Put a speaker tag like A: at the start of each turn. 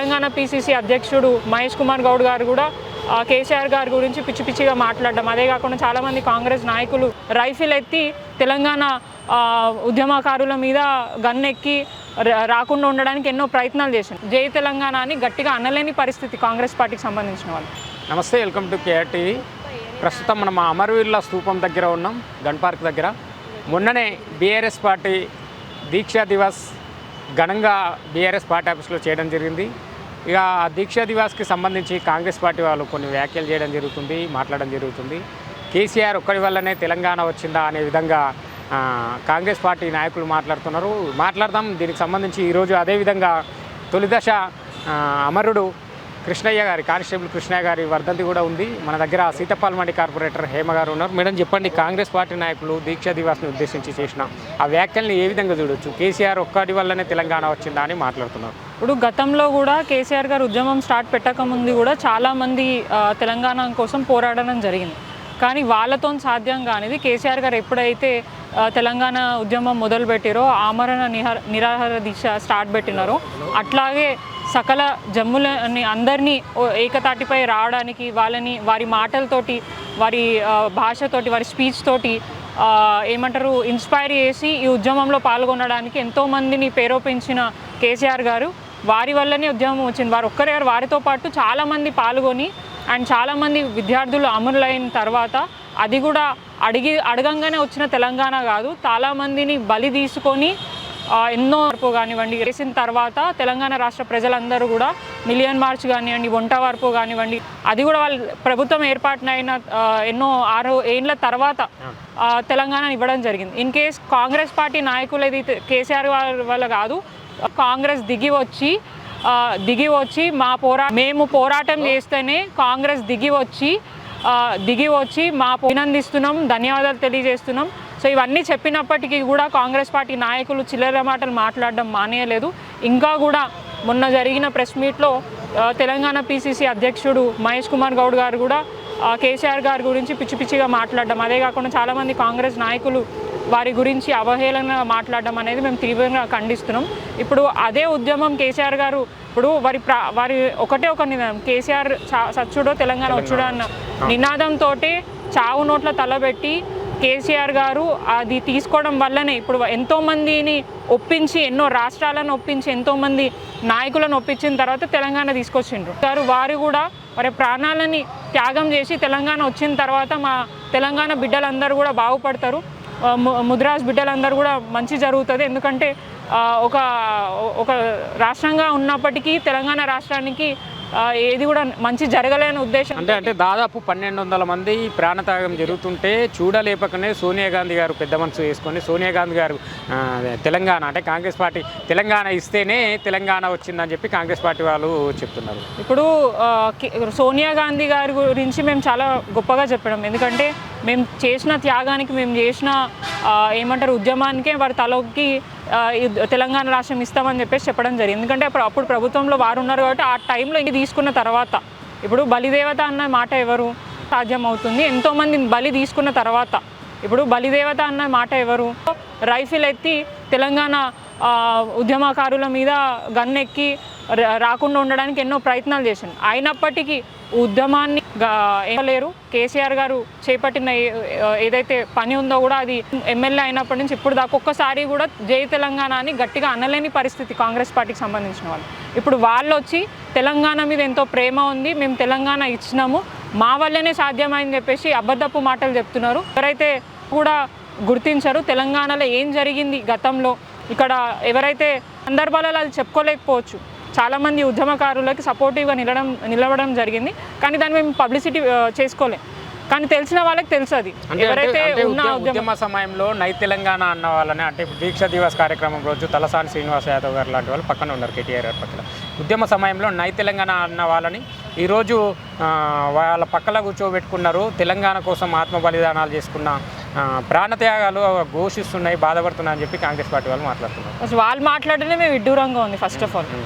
A: Telangana PCC అధ్యక్షుడు మహేష్ కుమార్ గౌడ్ గారు కూడా కేసీఆర్ గారి గురించి పిచ్చి పిచ్చిగా మాట్లాడడం, అదే కాకుండా చాలామంది కాంగ్రెస్ నాయకులు రైఫిల్ ఎత్తి తెలంగాణ ఉద్యమకారుల మీద గన్నెక్కి రాకుండా ఉండడానికి ఎన్నో ప్రయత్నాలు చేశారు. జై తెలంగాణ అని గట్టిగా అనలేని పరిస్థితి కాంగ్రెస్ పార్టీకి సంబంధించిన వాళ్ళు.
B: నమస్తే, వెల్కమ్ టు కేఆర్టీవీ. ప్రస్తుతం మనం అమరవీరుల స్తూపం దగ్గర ఉన్నాం, గన్ పార్క్ దగ్గర. మొన్ననే బీఆర్ఎస్ పార్టీ దీక్షా దివాస్ ఘనంగా బీఆర్ఎస్ పార్టీ ఆఫీస్లో చేయడం జరిగింది. ఇక ఆ దీక్షా దివాస్కి సంబంధించి కాంగ్రెస్ పార్టీ వాళ్ళు కొన్ని వ్యాఖ్యలు చేయడం జరుగుతుంది, మాట్లాడడం జరుగుతుంది. కేసీఆర్ ఒక్కడి వల్లనే తెలంగాణ వచ్చిందా అనే విధంగా కాంగ్రెస్ పార్టీ నాయకులు మాట్లాడుతున్నారు. మాట్లాడదాం దీనికి సంబంధించి. ఈరోజు అదేవిధంగా తొలిదశ అమరుడు కృష్ణయ్య గారి, కానిస్టేబుల్ కృష్ణయ్య గారి వర్ధంతి కూడా ఉంది. మన దగ్గర సీతపాల్మండి కార్పొరేటర్ హేమ గారు ఉన్నారు. మేడం, చెప్పండి, కాంగ్రెస్ పార్టీ నాయకులు దీక్షా దివాస్ని ఉద్దేశించి చేసిన ఆ వ్యాఖ్యల్ని ఏ విధంగా చూడొచ్చు? కేసీఆర్ ఒక్కడి వల్లనే తెలంగాణ వచ్చిందా అని మాట్లాడుతున్నారు.
A: ఇప్పుడు గతంలో కూడా కేసీఆర్ గారు ఉద్యమం స్టార్ట్ పెట్టకముందు కూడా చాలామంది తెలంగాణ కోసం పోరాడడం జరిగింది. కానీ వాళ్ళతో సాధ్యం కానిది కేసీఆర్ గారు ఎప్పుడైతే తెలంగాణ ఉద్యమం మొదలుపెట్టారో, ఆమరణ నిరాహార దీక్ష స్టార్ట్ పెట్టినారో, అట్లాగే సకల జమ్ములని అందరినీ ఏకతాటిపై రావడానికి వాళ్ళని వారి మాటలతోటి, వారి భాషతోటి, వారి స్పీచ్ తోటి ఏమంటారు ఇన్స్పైర్ చేసి ఈ ఉద్యమంలో పాల్గొనడానికి ఎంతోమందిని ప్రేరేపించిన కేసీఆర్ గారు, వారి వల్లనే ఉద్యమం వచ్చింది. వారు ఒక్కరే, వారితో పాటు చాలామంది పాల్గొని అండ్ చాలామంది విద్యార్థులు అమరులైన తర్వాత అది కూడా అడగంగానే వచ్చిన తెలంగాణ కాదు, చాలామందిని బలి తీసుకొని ఎన్నో వార్పు కానివ్వండి వేసిన తర్వాత తెలంగాణ రాష్ట్ర ప్రజలందరూ కూడా మిలియన్ మార్చ్ కానివ్వండి, వంట వార్పు కానివ్వండి, అది కూడా వాళ్ళ ప్రభుత్వం ఏర్పాటునైన ఎన్నో 6 ఏళ్ళ తర్వాత తెలంగాణ ఇవ్వడం జరిగింది. ఇన్ కేస్ కాంగ్రెస్ పార్టీ నాయకులు ఇది కేసీఆర్ వల్ల కాదు, కాంగ్రెస్ దిగి వచ్చి మేము పోరాటం చేస్తేనే కాంగ్రెస్ దిగి వచ్చి అభినందిస్తున్నాం, ధన్యవాదాలు తెలియజేస్తున్నాం. సో ఇవన్నీ చెప్పినప్పటికీ కూడా కాంగ్రెస్ పార్టీ నాయకులు చిల్లర మాటలు మాట్లాడడం మానేయలేదు. ఇంకా కూడా మొన్న జరిగిన ప్రెస్ మీట్లో తెలంగాణ పీసీసీ అధ్యక్షుడు మహేష్ కుమార్ గౌడ్ గారు కూడా కేసీఆర్ గారి గురించి పిచ్చి పిచ్చిగా మాట్లాడడం, అదే కాకుండా చాలామంది కాంగ్రెస్ నాయకులు వారి గురించి అవహేళన మాట్లాడడం అనేది మేము తీవ్రంగా ఖండిస్తున్నాం. ఇప్పుడు అదే ఉద్యమం కేసీఆర్ గారు ఇప్పుడు వారి ఒకటే ఒక నినాదం, కేసీఆర్ సచ్చుడో తెలంగాణ వచ్చుడో అన్న నినాదంతో చావు నోట్ల తలబెట్టి కేసీఆర్ గారు అది తీసుకోవడం వల్లనే ఇప్పుడు ఎంతోమందిని ఒప్పించి, ఎన్నో రాష్ట్రాలను ఒప్పించి, ఎంతోమంది నాయకులను ఒప్పించిన తర్వాత తెలంగాణ తీసుకొచ్చిండ్రు గారు. వారు కూడా వారి ప్రాణాలని త్యాగం చేసి తెలంగాణ వచ్చిన తర్వాత మా తెలంగాణ బిడ్డలందరూ కూడా బాగుపడతారు, ముద్రాజ్ బిడ్డలందరూ కూడా మంచి జరుగుతుంది. ఎందుకంటే ఒక రాష్ట్రంగా ఉన్నప్పటికీ తెలంగాణ రాష్ట్రానికి ఏది కూడా మంచి జరగలేని ఉద్దేశం.
B: అంటే దాదాపు 1200 మంది ప్రాణత్యాగం జరుగుతుంటే చూడలేపకనే సోనియా గాంధీ గారు పెద్ద మనసు వేసుకొని, సోనియా గాంధీ గారు తెలంగాణ అంటే కాంగ్రెస్ పార్టీ తెలంగాణ ఇస్తేనే తెలంగాణ వచ్చిందని చెప్పి కాంగ్రెస్ పార్టీ వాళ్ళు చెప్తున్నారు.
A: ఇప్పుడు సోనియా గాంధీ గారి గురించి మేము చాలా గొప్పగా చెప్పడం, ఎందుకంటే మేము చేసిన త్యాగానికి, మేము చేసిన ఏమంటారు ఉద్యమానికే వారి తలకి తెలంగాణ రాష్ట్రం ఇస్తామని చెప్పేసి చెప్పడం జరిగింది. ఎందుకంటే అప్పుడు ప్రభుత్వంలో వారు ఉన్నారు కాబట్టి ఆ టైంలో ఇది తీసుకున్న తర్వాత ఇప్పుడు బలిదేవత అన్న మాట ఎవరు సాధ్యమవుతుంది? ఎంతోమంది బలి తీసుకున్న తర్వాత ఇప్పుడు బలిదేవత అన్న మాట ఎవరు? రైఫిల్ ఎత్తి తెలంగాణ ఉద్యమకారుల మీద గన్నెక్కి రాకుండా ఉండడానికి ఎన్నో ప్రయత్నాలు చేశాను. అయినప్పటికీ ఉద్యమాన్ని లేరు. కేసీఆర్ గారు చేపట్టిన ఏదైతే పని ఉందో కూడా అది ఎమ్మెల్యే అయినప్పటి నుంచి ఇప్పుడు దాకా ఒక్కసారి కూడా జై తెలంగాణ అని గట్టిగా అనలేని పరిస్థితి కాంగ్రెస్ పార్టీకి సంబంధించిన వాళ్ళు. ఇప్పుడు వాళ్ళు వచ్చి తెలంగాణ మీద ఎంతో ప్రేమ ఉంది, మేము తెలంగాణ ఇచ్చినాము, మా వల్లనే సాధ్యమైందని చెప్పేసి అబద్ధపు మాటలు చెప్తున్నారు. ఎవరైతే కూడా గుర్తించరు తెలంగాణలో ఏం జరిగింది గతంలో, ఇక్కడ ఎవరైతే సందర్భాలలో అది చెప్పుకోలేకపోవచ్చు. చాలామంది ఉద్యమకారులకి సపోర్టివ్గా నిలవడం జరిగింది, కానీ దాన్ని మేము పబ్లిసిటీ చేసుకోలేం. కానీ తెలిసిన వాళ్ళకి తెలుసు. అది ఎవరైతే
B: ఉద్యమ సమయంలో నై తెలంగాణ అన్న వాళ్ళని, అంటే దీక్షా దివాస్ కార్యక్రమం రోజు తలసాని శ్రీనివాస్ యాదవ్ గారు లాంటి వాళ్ళు పక్కన ఉన్నారు, కేటీఆర్ గారి పక్కన. ఉద్యమ సమయంలో నై తెలంగాణ అన్న వాళ్ళని ఈరోజు వాళ్ళ పక్కన కూర్చోబెట్టుకున్నారు. తెలంగాణ కోసం ఆత్మ బలిదానాలు చేసుకున్న ప్రాణత్యాగాలు ఘోషిస్తున్నాయి, బాధపడుతున్నాయని చెప్పి కాంగ్రెస్ పార్టీ వాళ్ళు మాట్లాడుతున్నారు.
A: వాళ్ళు మాట్లాడనే మేము విడ్డూరంగా ఉంది. First of all